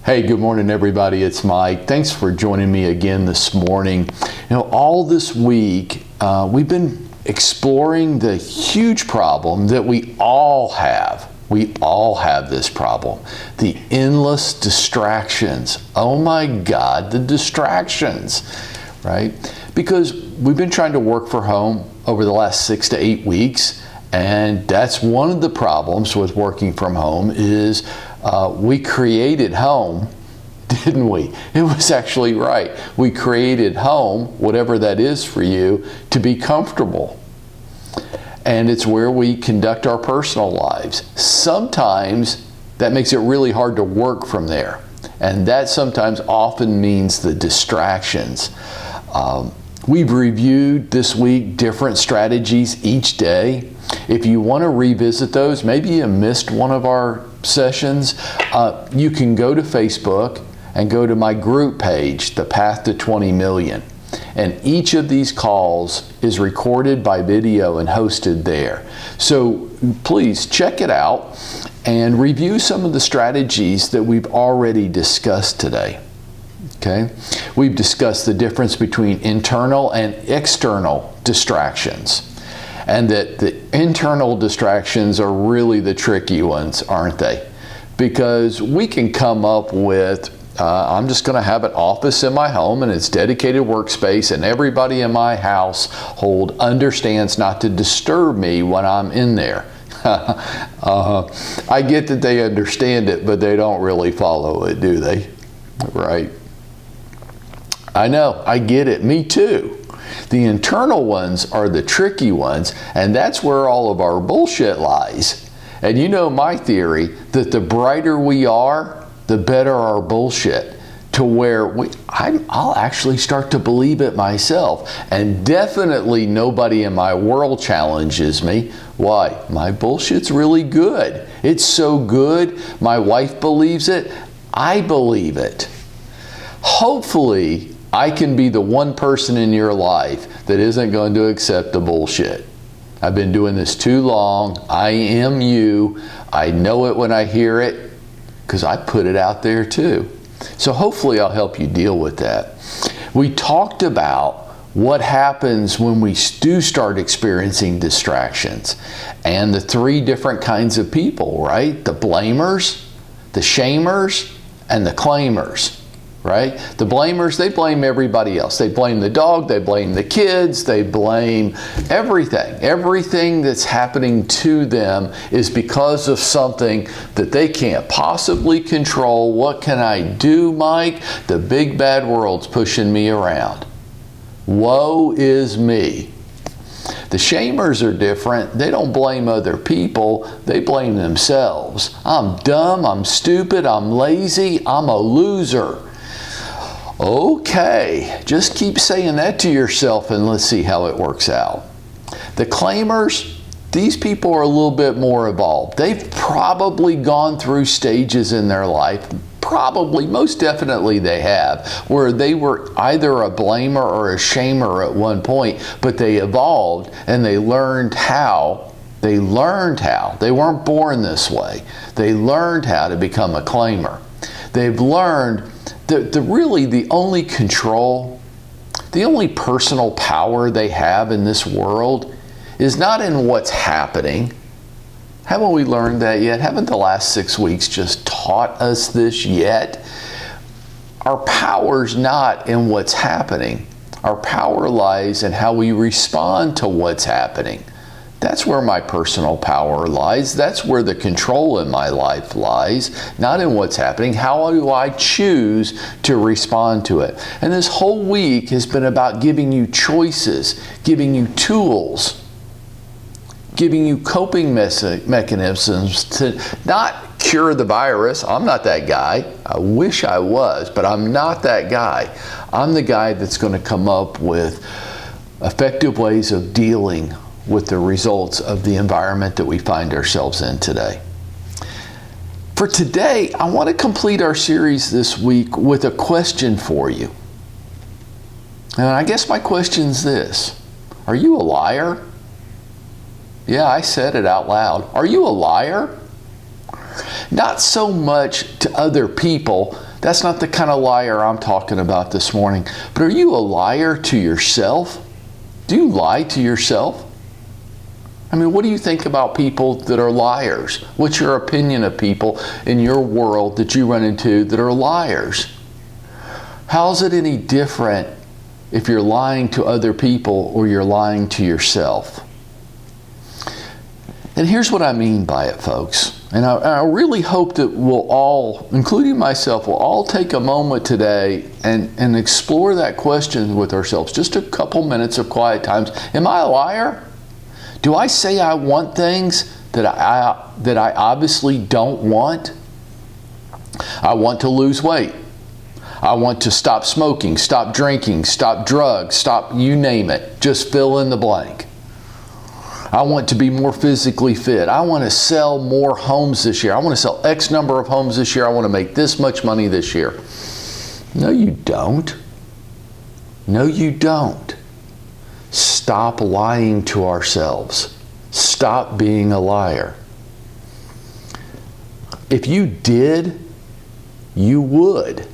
Hey, good morning, everybody. It's Mike. Thanks for joining me again this morning. All this week, we've been exploring the huge problem that we all have. We all have this problem. The endless distractions. Oh my God, the distractions, right? Because we've been trying to work from home over the last 6 to 8 weeks, and that's one of the problems with working from home is we created home, didn't we? It was actually right. We created home, whatever that is for you, to be comfortable. And it's where we conduct our personal lives. Sometimes that makes it really hard to work from there. And that sometimes often means the distractions. We've reviewed this week different strategies each day. If you want to revisit those, maybe you missed one of our sessions, you can go to Facebook and go to my group page, The Path to 20 Million. And each of these calls is recorded by video and hosted there. So please check it out and review some of the strategies that we've already discussed today. Okay? We've discussed the difference between internal and external distractions. And that the internal distractions are really the tricky ones, aren't they? Because we can come up with, I'm just going to have an office in my home and it's dedicated workspace, and everybody in my household understands not to disturb me when I'm in there. I get that they understand it, but they don't really follow it, do they? Right? I know, I get it. Me too. The internal ones are the tricky ones, and that's where all of our bullshit lies. And you know my theory that the brighter we are, the better our bullshit, to where I'll actually start to believe it myself. And definitely nobody in my world challenges me. Why? My bullshit's really good. It's so good, my wife believes it, I believe it. Hopefully, I can be the one person in your life that isn't going to accept the bullshit. I've been doing this too long. I am you. I know it when I hear it because I put it out there too. So hopefully I'll help you deal with that. We talked about what happens when we do start experiencing distractions and the 3 different kinds of people, right? The blamers, the shamers, and the claimers. Right? The blamers, they blame everybody else. They blame the dog, they blame the kids, they blame everything. Everything that's happening to them is because of something that they can't possibly control. What can I do, Mike? The big bad world's pushing me around. Woe is me. The shamers are different. They don't blame other people. They blame themselves. I'm dumb, I'm stupid, I'm lazy, I'm a loser. Okay, just keep saying that to yourself and let's see how it works out. The claimers, these people are a little bit more evolved. They've probably gone through stages in their life, probably, most definitely they have, where they were either a blamer or a shamer at one point, but they evolved and they learned how. They weren't born this way. They learned how to become a claimer. They've learned really the only control, the only personal power they have in this world is not in what's happening. Haven't we learned that yet? Haven't the last 6 weeks just taught us this yet? Our power's not in what's happening. Our power lies in how we respond to what's happening. That's where my personal power lies. That's where the control in my life lies, not in what's happening. How do I choose to respond to it? And this whole week has been about giving you choices, giving you tools, giving you coping mechanisms to not cure the virus. I'm not that guy. I wish I was, but I'm not that guy. I'm the guy that's going to come up with effective ways of dealing with the results of the environment that we find ourselves in today. For today, I want to complete our series this week with a question for you. And I guess my question's this: are you a liar? Yeah, I said it out loud. Are you a liar? Not so much to other people, That's not the kind of liar I'm talking about this morning. But are you a liar to yourself? Do you lie to yourself? I mean, what do you think about people that are liars? What's your opinion of people in your world that you run into that are liars? How is it any different if you're lying to other people or you're lying to yourself? And here's what I mean by it, folks. And I really hope that we'll all, including myself, will all take a moment today and explore that question with ourselves. Just a couple minutes of quiet times. Am I a liar? Do I say I want things that I obviously don't want? I want to lose weight. I want to stop smoking, stop drinking, stop drugs, stop you name it. Just fill in the blank. I want to be more physically fit. I want to sell more homes this year. I want to sell X number of homes this year. I want to make this much money this year. No, you don't. No, you don't. Stop lying to ourselves. Stop being a liar. If you did, you would.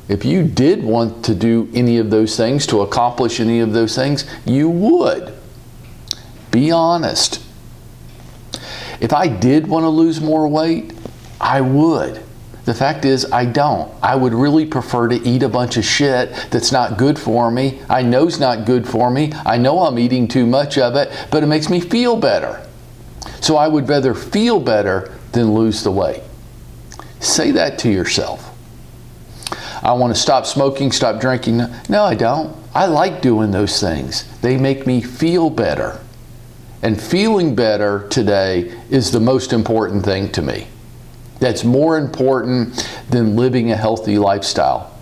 If you did want to do any of those things, to accomplish any of those things, you would. Be honest. If I did want to lose more weight, I would. The fact is, I don't. I would really prefer to eat a bunch of shit that's not good for me. I know it's not good for me. I know I'm eating too much of it, but it makes me feel better. So I would rather feel better than lose the weight. Say that to yourself. I want to stop smoking, stop drinking. No, I don't. I like doing those things. They make me feel better. And feeling better today is the most important thing to me. That's more important than living a healthy lifestyle.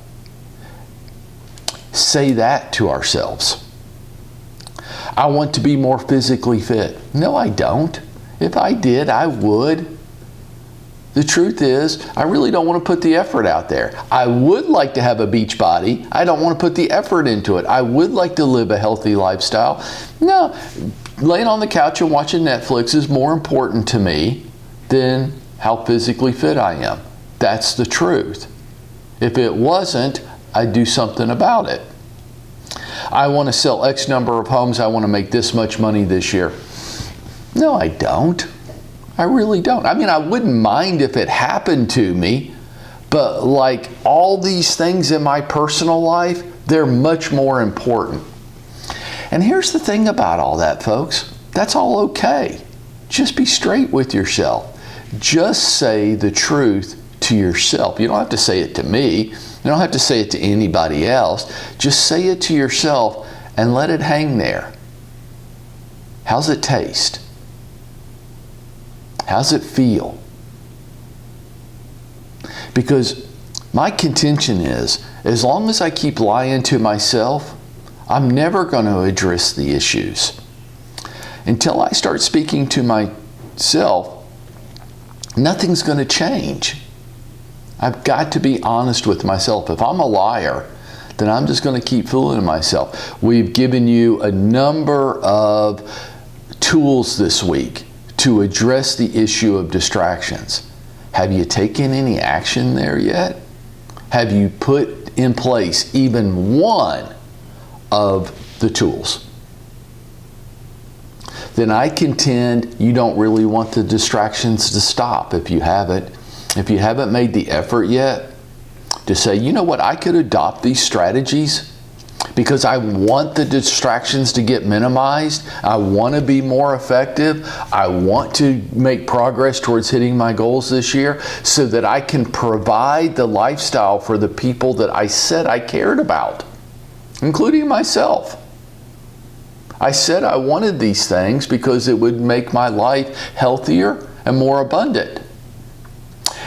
Say that to ourselves. I want to be more physically fit. No, I don't. If I did, I would. The truth is, I really don't want to put the effort out there. I would like to have a beach body. I don't want to put the effort into it. I would like to live a healthy lifestyle. No, laying on the couch and watching Netflix is more important to me than how physically fit I am. That's the truth. If it wasn't, I'd do something about it. I want to sell X number of homes. I want to make this much money this year. No, I don't. I really don't. I mean, I wouldn't mind if it happened to me, but like all these things in my personal life, they're much more important. And here's the thing about all that, folks. That's all okay. Just be straight with yourself. Just say the truth to yourself. You don't have to say it to me. You don't have to say it to anybody else. Just say it to yourself and let it hang there. How's it taste? How's it feel? Because my contention is, as long as I keep lying to myself, I'm never going to address the issues. Until I start speaking to myself, nothing's going to change. I've got to be honest with myself. If I'm a liar, then I'm just going to keep fooling myself. We've given you a number of tools this week to address the issue of distractions. Have you taken any action there yet? Have you put in place even one of the tools? Then I contend you don't really want the distractions to stop if you haven't. If you haven't made the effort yet to say, you know what, I could adopt these strategies because I want the distractions to get minimized. I want to be more effective. I want to make progress towards hitting my goals this year so that I can provide the lifestyle for the people that I said I cared about, including myself. I said I wanted these things because it would make my life healthier and more abundant.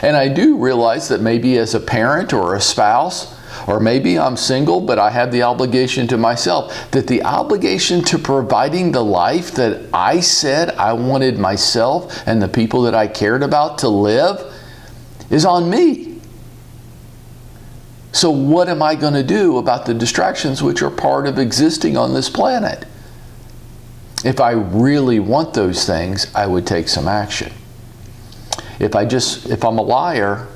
And I do realize that maybe as a parent or a spouse, or maybe I'm single, but I have the obligation to myself, that the obligation to providing the life that I said I wanted myself and the people that I cared about to live is on me. So what am I going to do about the distractions which are part of existing on this planet? If I really want those things, I would take some action. If I'm a liar,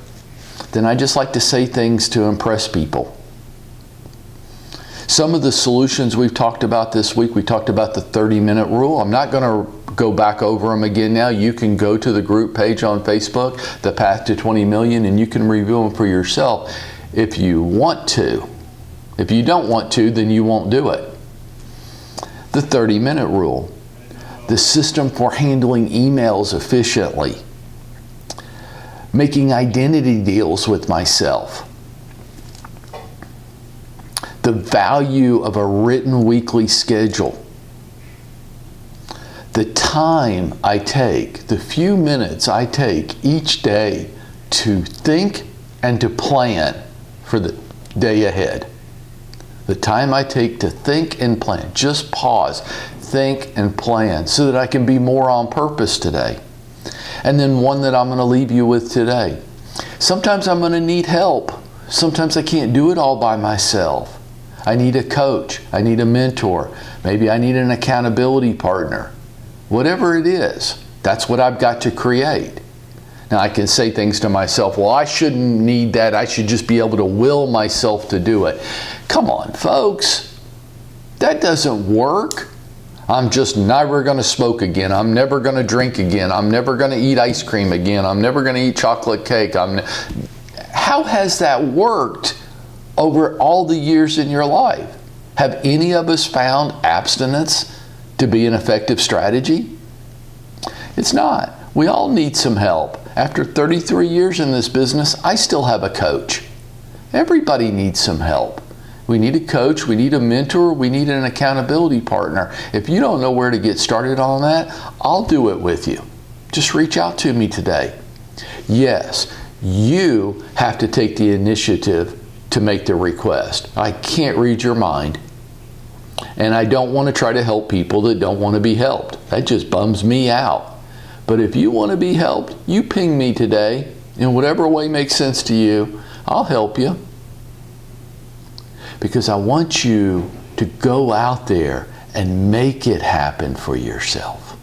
then I just like to say things to impress people. Some of the solutions we've talked about this week, we talked about the 30-minute rule. I'm not going to go back over them again now. You can go to the group page on Facebook, The Path to 20 Million, and you can review them for yourself if you want to. If you don't want to, then you won't do it. The 30-minute rule, the system for handling emails efficiently, making identity deals with myself, the value of a written weekly schedule, the time I take, the few minutes I take each day to think and to plan for the day ahead. The time I take to think and plan. Just pause, think and plan so that I can be more on purpose today. And then one that I'm going to leave you with today. Sometimes I'm going to need help. Sometimes I can't do it all by myself. I need a coach. I need a mentor. Maybe I need an accountability partner. Whatever it is, that's what I've got to create. Now I can say things to myself, well, I shouldn't need that. I should just be able to will myself to do it. Come on, folks. That doesn't work. I'm just never going to smoke again. I'm never going to drink again. I'm never going to eat ice cream again. I'm never going to eat chocolate cake. How has that worked over all the years in your life? Have any of us found abstinence to be an effective strategy? It's not. We all need some help. After 33 years in this business, I still have a coach. Everybody needs some help. We need a coach, we need a mentor, we need an accountability partner. If you don't know where to get started on that, I'll do it with you. Just reach out to me today. Yes, you have to take the initiative to make the request. I can't read your mind. And I don't want to try to help people that don't want to be helped. That just bums me out. But if you want to be helped, you ping me today in whatever way makes sense to you. I'll help you. Because I want you to go out there and make it happen for yourself.